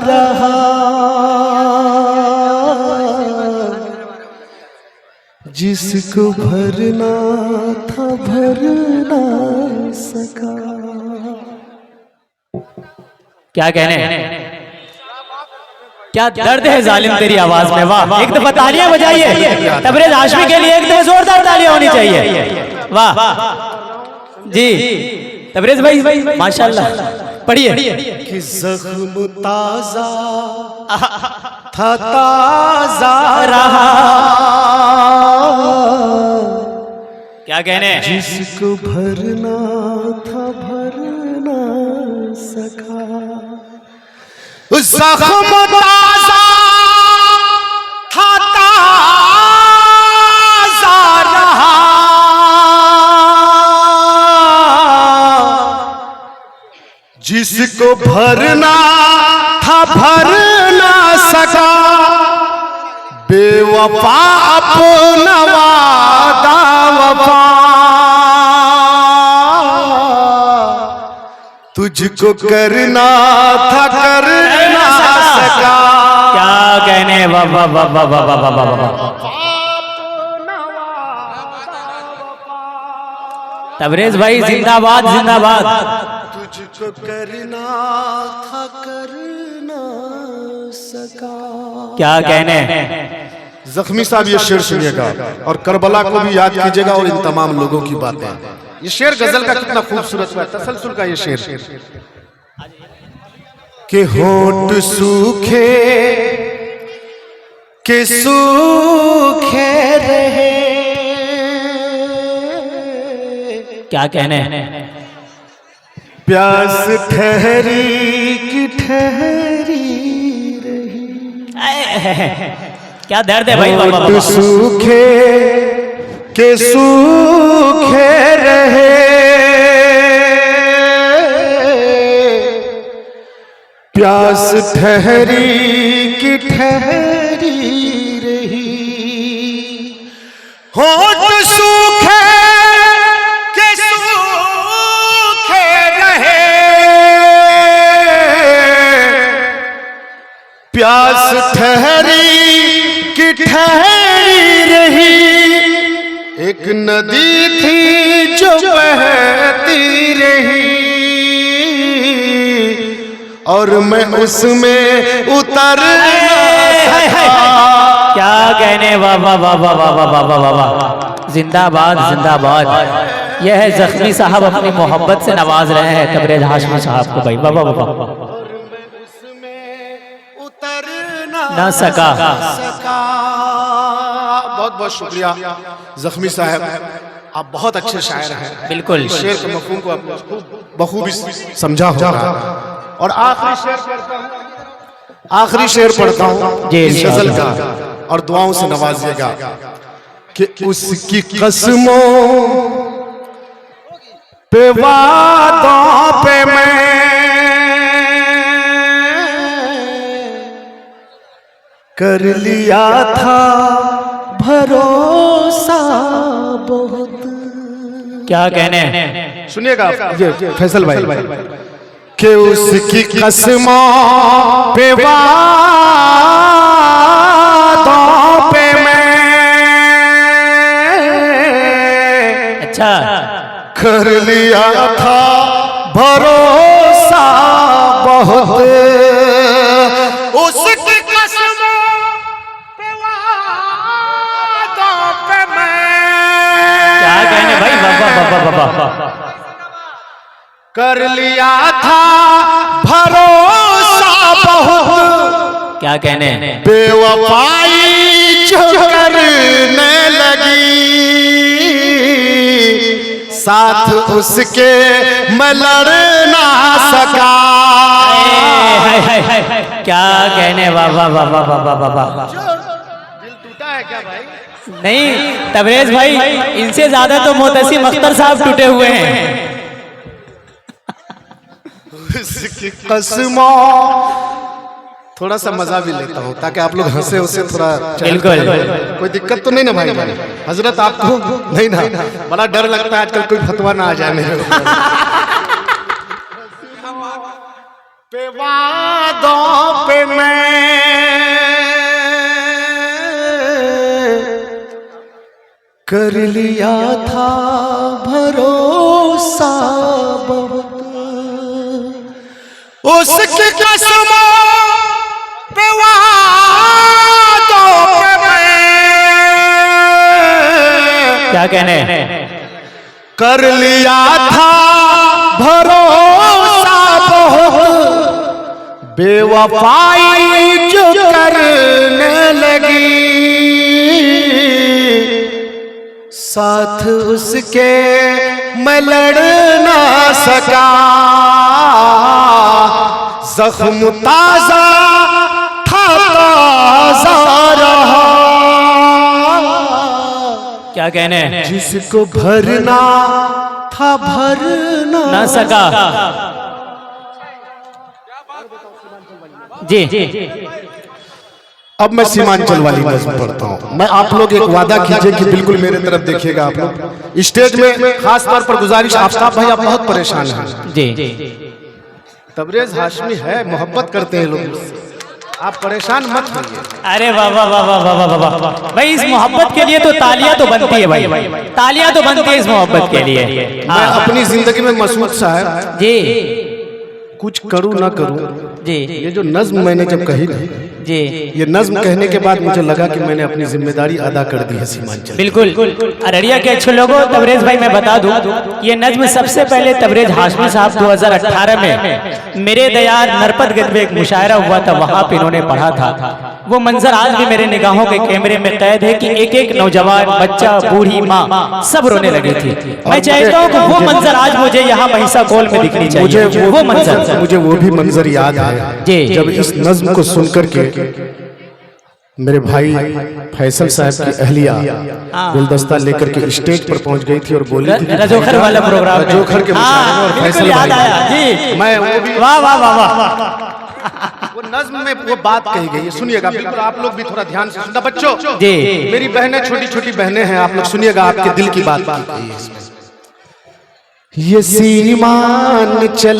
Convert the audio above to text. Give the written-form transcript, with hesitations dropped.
रहा, जिसको भरना था भर ना सका। क्या कहने, क्या दर्द है जालिम तेरी आवाज में। वाह, एक दफा तालियां बजाइए तबरेज हाशमी के लिए, एक दफा जोरदार तालियां होनी चाहिए। वाह जी तबरेज भाई माशाल्लाह। पढ़िए कि जख्म ताजा था ताजा रहा, क्या कहने, जिसको भरना था भर ना सका। जख्म ताजा था ताजा रहा, जिसको भरना था भर ना सका। बेवफा अपना वादा वफा, तुझको करना था कर ना सका। क्या कहने, वाह वाह वाह वाह वाह वाह वाह वाह। तबरेज भाई जिंदाबाद जिंदाबाद। तुझको करना था कर ना सका। क्या कहने, जख्मी साहब ये शेर सुनिएगा और करबला को भी याद कीजिएगा और इन तमाम लोगों की बातें। ये शेर गजल का कितना खूबसूरत है, तसलसल का ये शेर। कि होंठ सूखे के सूखे रहे, क्या कहने, प्यास ठहरी की ठहरी रही। क्या दर्द है भाई। होंठ सूखे के सूखे रहे, प्यास ठहरी की ठहरी रही। होंठ सूखे के सूखे रहे, प्यास ठहरी की ठहरी रही। एक नदी थी जो बहती रही, और मैं उसमें उतर ना सका। क्या कहने, वाह वाह वाह वाह वाह वाह वाह वाह वाह। जिंदाबाद जिंदाबाद। यह है जख्मी साहब अपनी मोहब्बत से नवाज रहे हैं तबरेज हाशमी साहब को भाई। वाह वाह वाह। उतर ना सका। बहुत बहुत शुक्रिया जख्मी साहब, आप बहुत अच्छे शायर हैं। बिल्कुल, शेर के मफहूम को आप बखूबी समझा होगा। और आखिरी शेर पढ़ता हूँ इस गजल का, और दुआओं से नवाजिएगा। कि उसकी कसमों पे वादों पे मैं कर लिया था भरोसा बहुत। क्या कहने, सुनिएगा ये फैसल भाई। कि उसकी कसमों पे वादों पे मैं अच्छा कर लिया था भरोसा बहुत। उसकी कसमों पे वादों पे मैं क्या कहने भाई। वाह वाह वाह वाह वाह। कर लिया था भरोसा बहुत। क्या कहने, बेवफाई जो करने लगी, साथ उसके मैं लड़ ना सका। क्या कहने, वाह वाह वाह वाह वाह वाह वाह। दिल टूटा है क्या भाई? नहीं तबरेज भाई, इनसे ज्यादा तो मोहतसिम अख्तर साहब टूटे हुए हैं। उसकी कसमों, थोड़ा सा मजा भी लेता हूँ ताकि आप लोग हंसे उससे थोड़ा। बिल्कुल, कोई दिक्कत तो नहीं ना भाई? हजरत आपको नहीं ना? बड़ा डर लगता है आजकल कोई फतवा ना आ जाए मेरे ऊपर। पे वादों पे कर लिया था भरोसा बहुत, उसकी कसमों पे वादों पे मैं क्या कहने, कर लिया था भरोसा बहुत, बेवफाई जो करने लगी, साथ उसके मैं लड़ ना सका, जख्म ताजा था ताजा रहा, क्या कहने, जिसको भरना था भर ना सका। जी अब मैं सीमांचल वाली नज़्म पढ़ता हूँ। मैं आप लोग एक वादा कीजिए कि बिल्कुल मेरे तरफ देखिएगा। आप लोग स्टेज में खास तौर पर गुजारिश, आफ्ताब भाई आप बहुत परेशान हैं। जी तबरेज हाशमी है, मोहब्बत करते हैं लोग, आप परेशान मत होइए। अरे वाह वाह वाह वाह वाह वाह वाह भाई, इस मोहब्बत के लिए तो तालियां तो बनती है भाई, तालियां तो बनती है इस मोहब्बत के लिए। मैं अपनी जिंदगी में मसूद साहब जी कुछ करूँ ना करूँ, जी ये जो नज्म मैंने जब कही ना, जी ये नज्म कहने के बाद मुझे लगा कि मैंने अपनी जिम्मेदारी अदा कर दी है सीमांचल। बिल्कुल। अररिया के अच्छे लोगों, तबरेज भाई मैं बता दूं, ये नज्म सबसे पहले तबरेज हाशमी साहब 2018 में मेरे दयार नरपतगंज में एक मुशायरा हुआ था, वहां पे इन्होंने पढ़ा था। वो मंजर आज भी मेरे निगाहों के कैमरे में कैद है कि एक एक नौजवान, बच्चा, बूढ़ी माँ सब रोने लगी थी। मैं चाहता हूँ कि वो मंजर आज मुझे यहाँ महिसा कोल में दिखनी चाहिए। वो मंजर, मुझे वो भी मंजर याद है जब इस नज्म को सुनकर के मेरे भाई फैसल साहब की अहलिया गुलदस्ता लेकर के स्टेज पर पहुंच गई थी और बोली थी रजोखर वाला प्रोग्राम, रजोखर के मुशायरे में, और फैसल याद भाई आया जी, मैं वो भी, वाह वाह वाह वाह, वो नज्म में वो बात कही गई है, सुनिएगा बिल्कुल। आप लोग भी थोड़ा ध्यान से सुनना बच्चों जी। मेरी बहनें, छोटी छोटी बहनें हैं, आप लोग सुनिएगा, आपके दिल की बात। ये सीमान चल